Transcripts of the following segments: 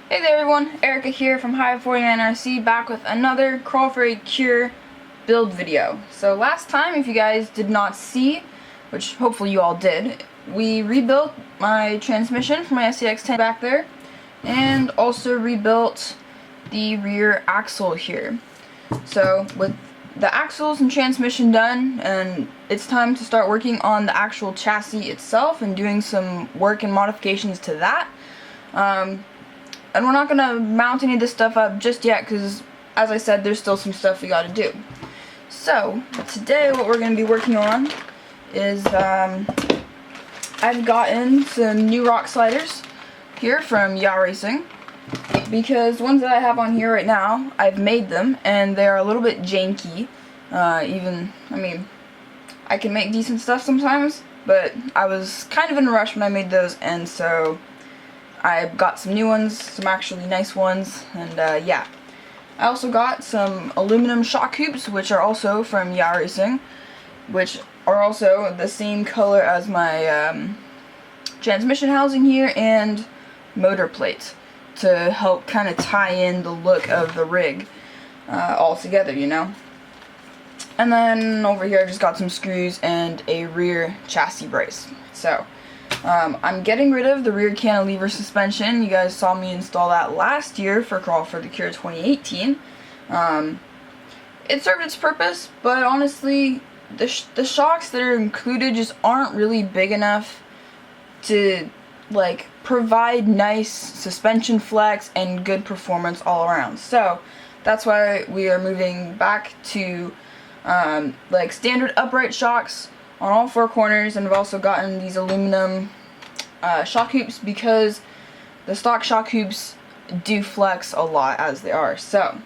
Hey there everyone, Erica here from High49RC, back with another Crawl for a Cure build video. So last time, if you guys did not see, which hopefully you all did, we rebuilt my transmission for my SCX-10 back there, and also rebuilt the rear axle here. So with the axles and transmission done, and it's time to start working on the actual chassis itself and doing some work and modifications to that. And we're not going to mount any of this stuff up just yet because, as I said, there's still some stuff we got to do. So, today what we're going to be working on is, I've gotten some new rock sliders here from Racing, because the ones that I have on here right now, I've made them, and they're a little bit janky. I can make decent stuff sometimes, but I was kind of in a rush when I made those, and so I got some new ones, some actually nice ones, and yeah. I also got some aluminum shock hoops, which are also from Racing, which are also the same color as my transmission housing here and motor plate, to help kind of tie in the look of the rig all together, you know. And then over here I just got some screws and a rear chassis brace. So I'm getting rid of the rear cantilever suspension. You guys saw me install that last year for Crawl for the Cure 2018. It served its purpose, but honestly, the shocks that are included just aren't really big enough to like provide nice suspension flex and good performance all around. So that's why we are moving back to like standard upright shocks on all four corners, and I've also gotten these aluminum shock hoops because the stock shock hoops do flex a lot as they are. So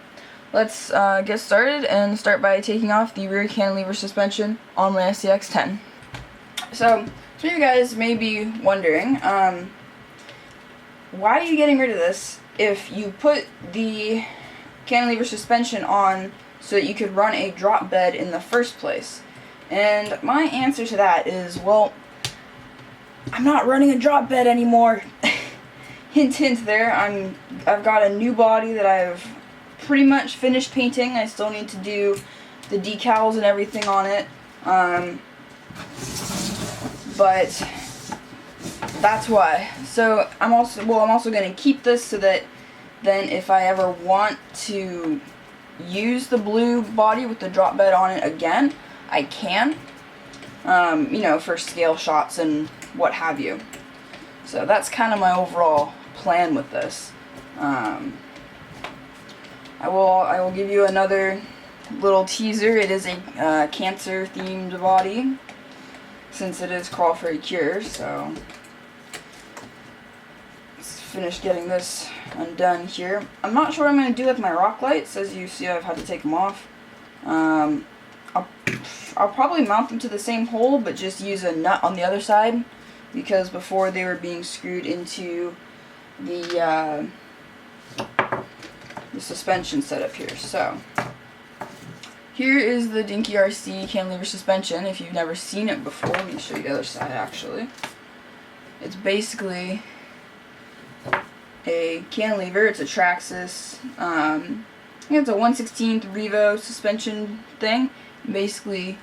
let's get started and start by taking off the rear cantilever suspension on my SCX-10. So some of you guys may be wondering, why are you getting rid of this if you put the cantilever suspension on so that you could run a drop bed in the first place? And my answer to that is, well, I'm not running a drop bed anymore. Hint, hint there. I've got a new body that I've pretty much finished painting. I still need to do the decals and everything on it. But that's why. So I'm also going to keep this so that then if I ever want to use the blue body with the drop bed on it again, I can, you know, for scale shots and what have you. So that's kind of my overall plan with this. I will give you another little teaser. It is a cancer themed body, since it is Crawl for a Cure. So let's finish getting this undone here. I'm not sure what I'm going to do with my rock lights. As you see, I've had to take them off. I'll probably mount them to the same hole, but just use a nut on the other side, because before they were being screwed into the suspension setup here. So here is the Dinky RC cantilever suspension. If you've never seen it before, let me show you the other side actually. It's basically a cantilever. It's a Traxxas. I think it's a 1/16 Revo suspension thing. Basically,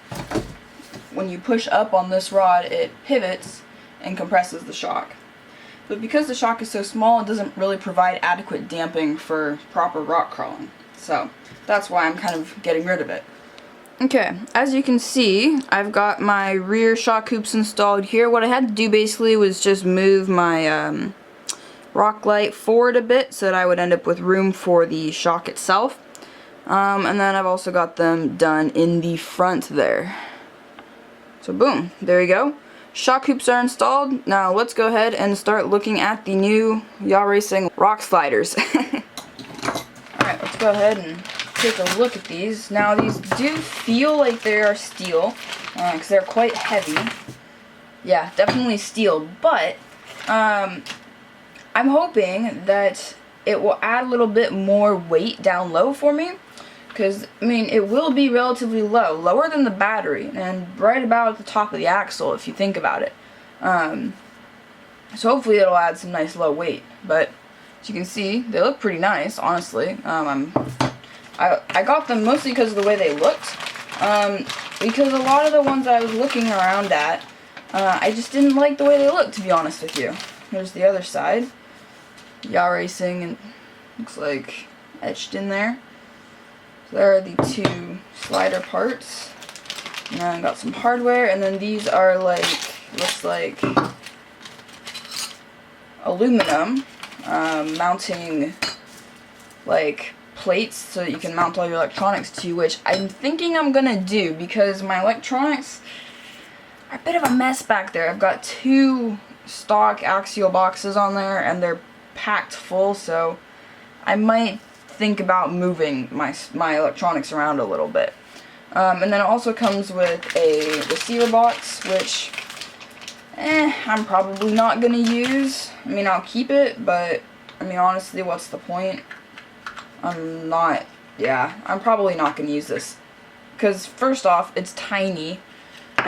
when you push up on this rod, it pivots and compresses the shock. But because the shock is so small, it doesn't really provide adequate damping for proper rock crawling. So that's why I'm kind of getting rid of it. Okay, as you can see, I've got my rear shock hoops installed here. What I had to do basically was just move my rock light forward a bit so that I would end up with room for the shock itself. And then I've also got them done in the front there. So boom, there you go. Shock hoops are installed. Now let's go ahead and start looking at the new Racing rock sliders. Alright, let's go ahead and take a look at these. Now these do feel like they are steel, because they're quite heavy. Yeah, definitely steel, but I'm hoping that it will add a little bit more weight down low for me. Because, I mean, it will be relatively low, lower than the battery, and right about at the top of the axle if you think about it. So hopefully it'll add some nice low weight, but As you can see, they look pretty nice, honestly. I got them mostly because of the way they looked. Because a lot of the ones I was looking around at, I just didn't like the way they looked, to be honest with you. Here's the other side. Yaw Racing, and looks like etched in there. So there are the two slider parts. And then I got some hardware, and then these are like, looks like aluminum, mounting like plates so that you can mount all your electronics to, which I'm thinking I'm gonna do because my electronics are a bit of a mess back there. I've got two stock axial boxes on there and they're packed full, so I might think about moving my electronics around a little bit. And then it also comes with a receiver box, which I'm probably not gonna use. I mean, I'll keep it, but I mean, honestly, what's the point? I'm probably not gonna use this because first off, it's tiny,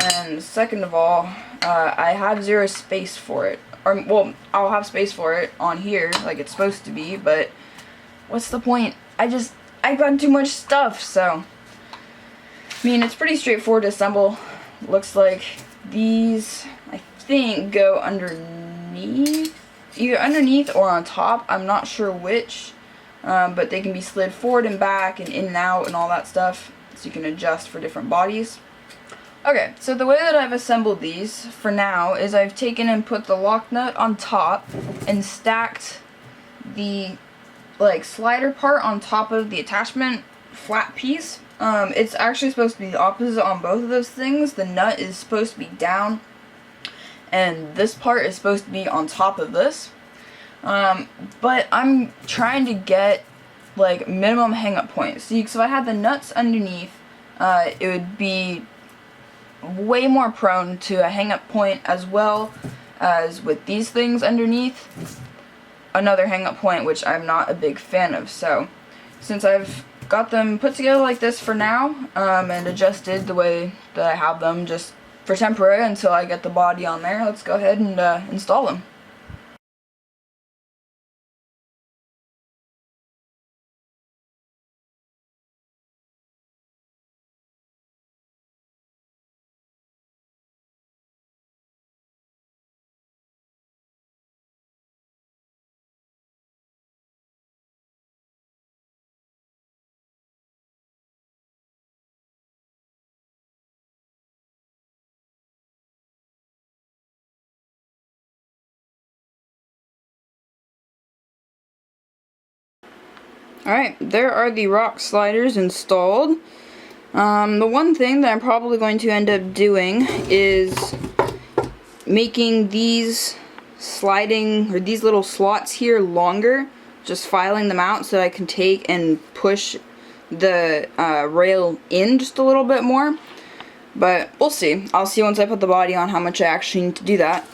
and second of all, I have zero space for it. Or, well, I'll have space for it on here like it's supposed to be, but what's the point? I got too much stuff. So I mean, it's pretty straightforward to assemble. Looks like these, I think, go underneath, either underneath or on top. I'm not sure which, but they can be slid forward and back and in and out and all that stuff, so you can adjust for different bodies. Okay, so the way that I've assembled these for now is I've taken and put the lock nut on top and stacked the like slider part on top of the attachment flat piece. It's actually supposed to be the opposite on both of those things. The nut is supposed to be down and this part is supposed to be on top of this. But I'm trying to get like minimum hang up points. See, so if I had the nuts underneath, it would be way more prone to a hang up point, as well as with these things underneath, another hang up point, which I'm not a big fan of. So since I've got them put together like this for now, and adjusted the way that I have them just for temporary until I get the body on there, let's go ahead and install them. Alright, there are the rock sliders installed. The one thing that I'm probably going to end up doing is making these sliding, or these little slots here, longer, just filing them out so I can take and push the rail in just a little bit more. But we'll see. I'll see once I put the body on how much I actually need to do that.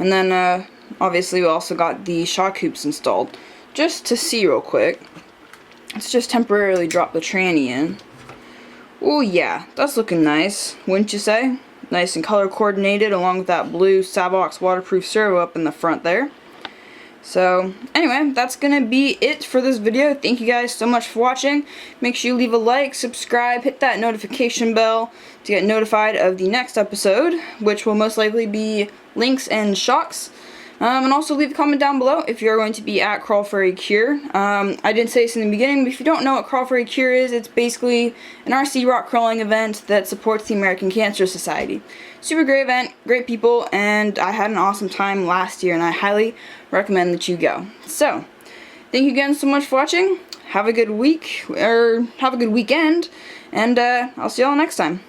And then obviously we also got the shock hoops installed. Just to see real quick. Let's just temporarily drop the tranny in. Oh yeah, that's looking nice, wouldn't you say? Nice and color coordinated along with that blue Savox waterproof servo up in the front there. So anyway, that's gonna be it for this video. Thank you guys so much for watching. Make sure you leave a like, subscribe, hit that notification bell to get notified of the next episode, which will most likely be links and shocks. And also leave a comment down below if you're going to be at Crawl for a Cure. I didn't say this in the beginning, but if you don't know what Crawl for a Cure is, it's basically an RC rock crawling event that supports the American Cancer Society. Super great event, great people, and I had an awesome time last year, and I highly recommend that you go. So, thank you again so much for watching. Have a good week, or have a good weekend, and I'll see y'all next time.